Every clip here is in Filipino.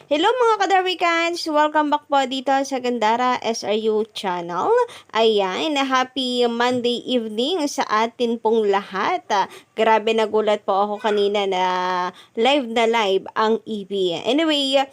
Hello mga kadarwikans! Welcome back po dito sa Gandara SRU channel. Ayan, happy Monday evening sa atin pong lahat. Grabe nagulat po ako kanina na live ang EB. Anyway,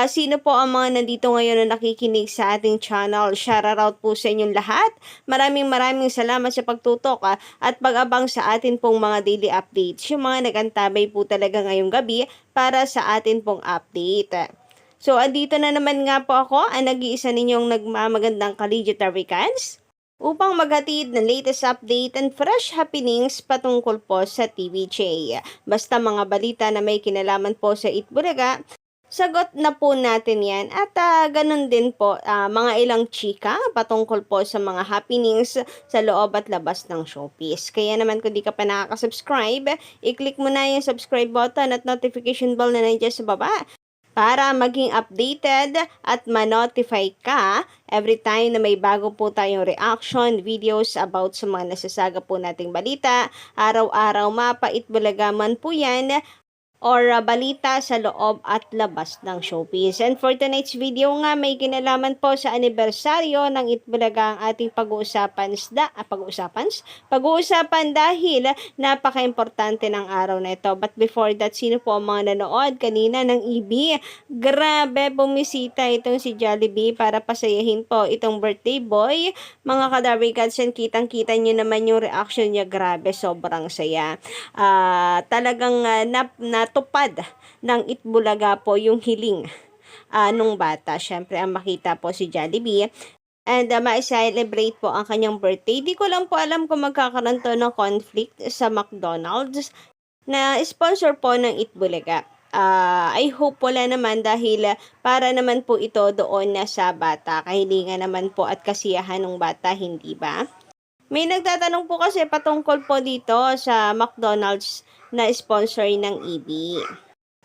sino po ang mga nandito ngayon na nakikinig sa ating channel? Shoutout po sa inyong lahat. Maraming salamat sa pagtutok at pag-abang sa atin pong mga daily updates. Yung mga nagantabay po talaga ngayong gabi para sa atin pong update. So, andito na naman nga po ako, ang nag-iisa ninyong nagmamagandang Kaligitarians upang maghatid ng latest update and fresh happenings patungkol po sa TVJ. Basta mga balita na may kinalaman po sa Itbulaga, sagot na po natin yan at ganun din po mga ilang chika patungkol po sa mga happenings sa loob at labas ng showbiz. Kaya naman kung di ka pa nakaka-subscribe, i-click mo na yung subscribe button at notification bell na nandiyan sa baba para maging updated at ma-notify ka every time na may bago po tayong reaction videos about sa mga nasasaga po nating balita. Araw-araw mapait-bulaga man po yan or balita sa loob at labas ng showbiz. And for tonight's video nga, may kinalaman po sa anibersaryo ng Itbulaga ang ating pag-uusapan dahil napaka-importante ng araw na ito. But before that, sino po ang mga nanood kanina ng EB? Grabe, bumisita itong si Jollibee para pasayahin po itong birthday boy. Mga kadarwikats, kitang-kita nyo naman yung reaction niya. Grabe, sobrang saya. Talagang natupad ng Itbulaga po yung hiling nung bata. Syempre, ang makita po si Jollibee and ma-celebrate po ang kanyang birthday. Di ko lang po alam kung magkakaroon to ng conflict sa McDonald's na sponsor po ng Itbulaga. I hope wala naman dahil para naman po ito doon na sa bata. Kahilingan naman po at kasiyahan ng bata, hindi ba? May nagtatanong po kasi patungkol po dito sa McDonald's na sponsor ng EB.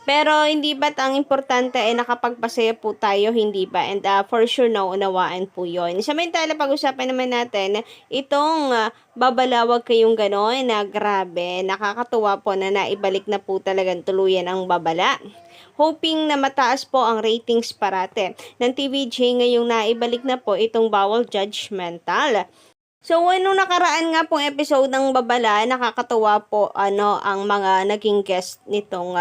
Pero hindi ba't ang importante ay nakapagpasaya po tayo, hindi ba? And for sure naunawaan po yon. Samantala, pag-usapan naman natin itong babalawag kayong gano'n na grabe, nakakatuwa po na naibalik na po talagang tuluyan ang babala. Hoping na mataas po ang ratings parate ng TVJ ngayong naibalik na po itong bawal judgmental. So, nung nakaraan nga pong episode ng Babala, nakakatuwa po ang mga naging guest nitong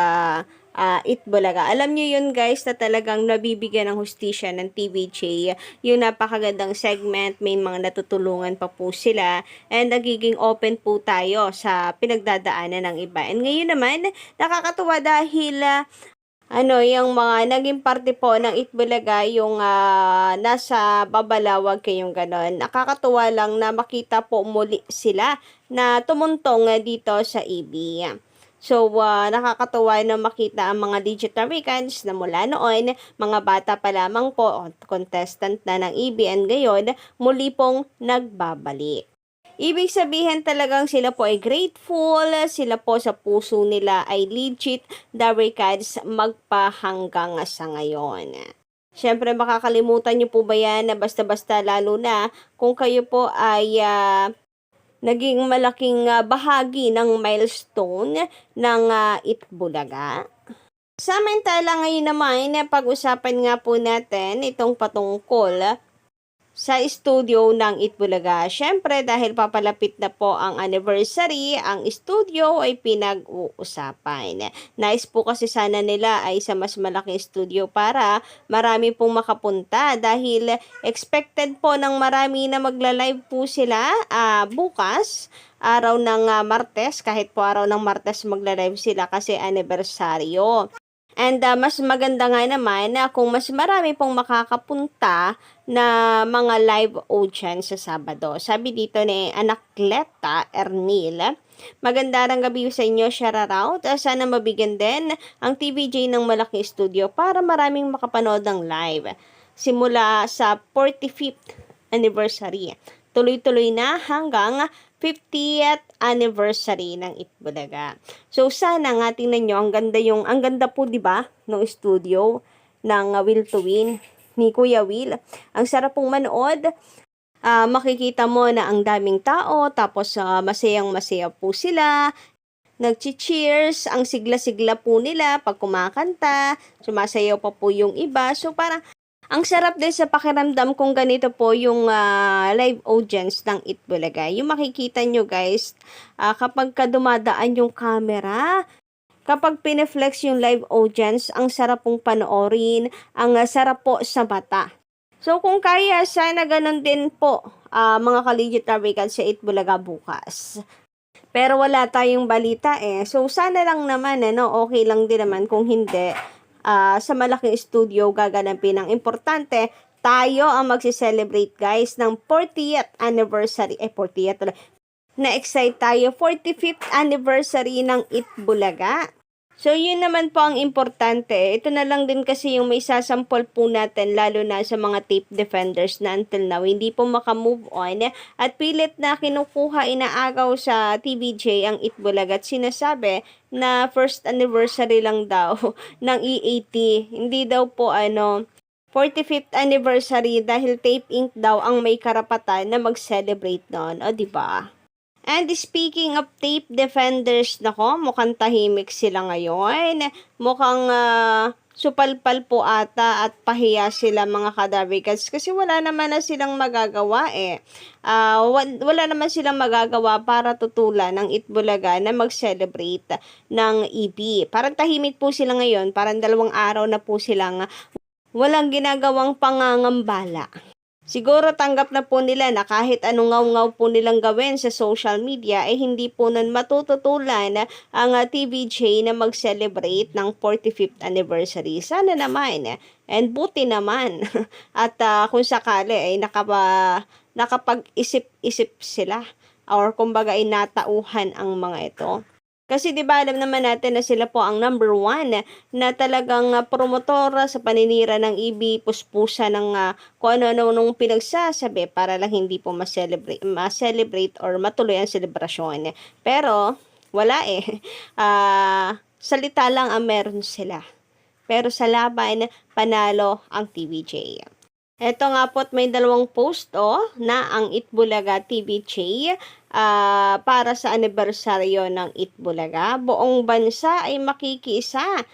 Itbulaga. Alam niyo yun guys na talagang nabibigyan ng hustisya ng TVJ. Yung napakagandang segment, may mga natutulungan pa po sila and nagiging open po tayo sa pinagdadaanan ng iba. And ngayon naman, nakakatuwa dahil yung mga naging parte po ng Itbulaga, yung nasa Babalawag kayong ganon. Nakakatuwa lang na makita po muli sila na tumuntong dito sa EB. So, nakakatuwa na makita ang mga Digitarians na mula noon, mga bata pa lamang po, contestant na ng EB and ngayon, muli pong nagbabalik. Ibig sabihin talagang sila po ay grateful, sila po sa puso nila ay legit Darikads magpahanggang sa ngayon. Siyempre makakalimutan niyo po ba yan na basta-basta lalo na kung kayo po ay naging malaking bahagi ng milestone ng Itbulaga. Samantala ngayon naman, pag-usapan nga po natin itong patungkol sa studio ng Itbulaga. Siyempre, dahil papalapit na po ang anniversary, ang studio ay pinag-uusapan. Nice po kasi sana nila ay sa mas malaking studio para marami pong makapunta dahil expected po ng marami na magla-live po sila bukas, araw ng Martes, kahit po araw ng Martes magla-live sila kasi anibersaryo. And mas maganda nga naman na kung mas marami pong makakapunta na mga live audience sa Sabado. Sabi dito ni Anakleta Ernil, maganda rin gabi sa inyo, shoutout. Sana mabigyan din ang TVJ ng malaking studio para maraming makapanood ng live. Simula sa 45th anniversary. Tuloy-tuloy na hanggang 50th anniversary ng Itbulaga. So sana nga tingnan nyo, ang ganda po 'di ba ng studio ng Will to Win ni Kuya Will. Ang sarap pong manood. Makikita mo na ang daming tao tapos masayang-masaya po sila. nagchi-cheers, ang sigla-sigla po nila pag kumakanta, sumasayaw pa po yung iba. So parang ang sarap din sa pakiramdam kung ganito po yung live audience ng Itbulaga. Yung makikita nyo guys, kapag dumadaan yung camera, kapag pineflex yung live audience, ang sarap pong panoorin, ang sarap po sa mata. So kung kaya, sana ganun din po mga ka-legit Americans sa Itbulaga bukas. Pero wala tayong balita eh. So sana lang naman okay lang din naman kung hindi. Sa malaking studio gaganapin. Ang importante, tayo ang magsi-celebrate guys ng 40th anniversary. 40th na-excite tayo. 45th anniversary ng Itbulaga. So, yun naman po ang importante. Ito na lang din kasi yung may sasampol po natin, lalo na sa mga tape defenders na until now, hindi po makamove on. At pilit na kinukuha, inaagaw sa TVJ ang Itbulaga at sinasabi na first anniversary lang daw ng E80. Hindi daw po 45th anniversary dahil Tape Inc. daw ang may karapatan na mag-celebrate noon. O, diba? And speaking of tape defenders, nako, mukhang tahimik sila ngayon. Mukhang supalpal po ata at pahiya sila mga kadabikas kasi wala naman na silang magagawa eh. Wala naman silang magagawa para tutulan ng Itbulaga na mag-celebrate ng EB. Parang tahimik po sila ngayon, parang 2 araw na po silang walang ginagawang pangangambala. Siguro tanggap na po nila na kahit anong ngaw-ngaw po nilang gawin sa social media ay hindi po nun matututulan ang TVJ na mag-celebrate ng 45th anniversary. Sana naman and buti naman at kung sakali ay nakapag-isip-isip sila or kumbaga ay natauhan ang mga ito. Kasi 'di ba alam naman natin na sila po ang number 1 na talagang promotora sa paninira ng EB, puspusa ng kung ano-ano nung pinagsasabi para lang hindi po ma-celebrate or matuloy ang selebrasyon. Pero wala eh. Salita lang ang meron sila. Pero sa laban, panalo ang TVJ. Ito nga po't may 2 post na ang Itbulaga TVJ para sa anibersaryo ng Itbulaga. Buong bansa ay makikiisa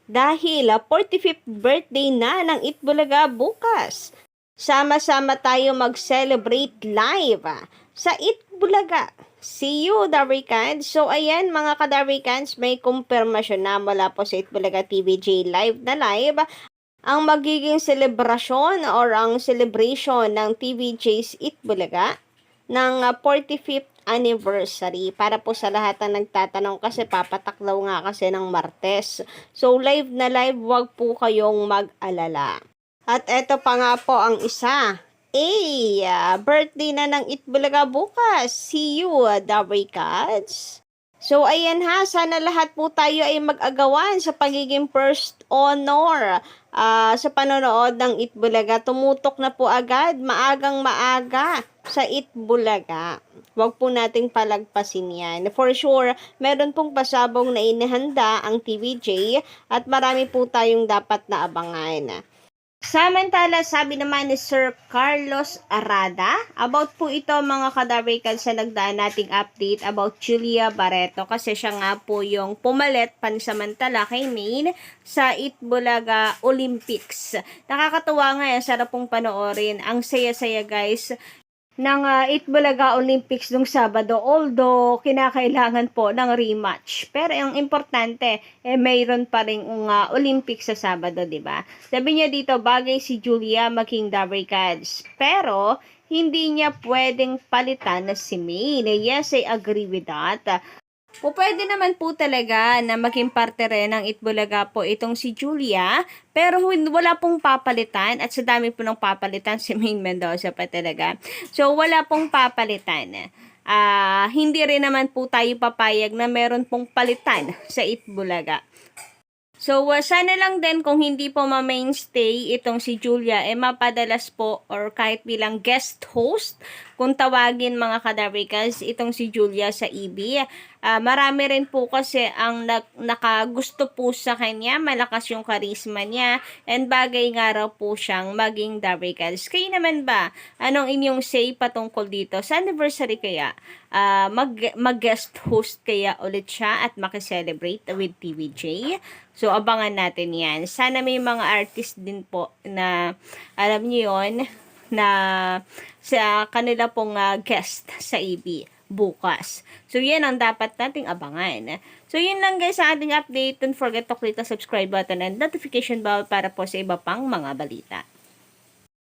dahil 45th birthday na ng Itbulaga bukas. Sama-sama tayo mag-celebrate live sa Itbulaga. See you, Darwikans. So, ayan mga ka-Darwikans, may kumpirmasyon na mula po sa Itbulaga TVJ live na live ang magiging selebrasyon or ang celebration ng TVJ's Itbulaga ng 45th anniversary para po sa lahat ng nagtatanong kasi papataklaw nga kasi ng Martes. So live na live, wag po kayong mag-alala. At eto pa nga po ang isa. Birthday na ng Itbulaga bukas. See you, Dabay Cats. So, ayan sana lahat po tayo ay mag-agawan sa pagiging first honor sa panonood ng Itbulaga. Tumutok na po agad, maagang maaga sa Itbulaga. Huwag po nating palagpasin yan. For sure, meron pong pasabong na inihanda ang TVJ at marami po tayong dapat na abangan. Samantala, sabi naman ni Sir Carlos Arada, about po ito mga kadabrikan sa nagdaan nating update about Julia Barreto kasi siya nga po yung pumalit pansamantala kay Maine sa Itbulaga Olympics. Nakakatuwa nga sarap pong panoorin. Ang saya-saya guys ng Itbulaga Olympics nung Sabado, although kinakailangan po ng rematch. Pero ang importante, mayroon pa rin Olympics sa Sabado, di ba? Sabi niya dito, bagay si Julia maging Dabricans. Pero, hindi niya pwedeng palitan na si Maine. Yes, I agree with that. O pwede naman po talaga na maging parte rin ng Itbulaga po itong si Julia, pero wala pong papalitan at sa dami po ng papalitan si Maine Mendoza pa talaga. So wala pong papalitan. Hindi rin naman po tayo papayag na meron pong palitan sa Itbulaga. So, sana lang din kung hindi po ma-mainstay itong si Julia, mapadalas po or kahit bilang guest host kung tawagin mga kadarbikas, itong si Julia sa EB. Marami rin po kasi ang nakagusto po sa kanya, malakas yung charisma niya, and bagay nga raw po siyang maging Darricals. Kayo naman ba? Anong inyong say patungkol dito? Sa anniversary kaya, mag-guest host kaya ulit siya at makiselebrate with TVJ? So, abangan natin yan. Sana may mga artist din po na, alam niyo yon, na sa kanila pong guest sa EB bukas. So, yan ang dapat nating abangan. So, yun lang guys sa ating update. Don't forget to click the subscribe button and notification bell para po sa iba pang mga balita.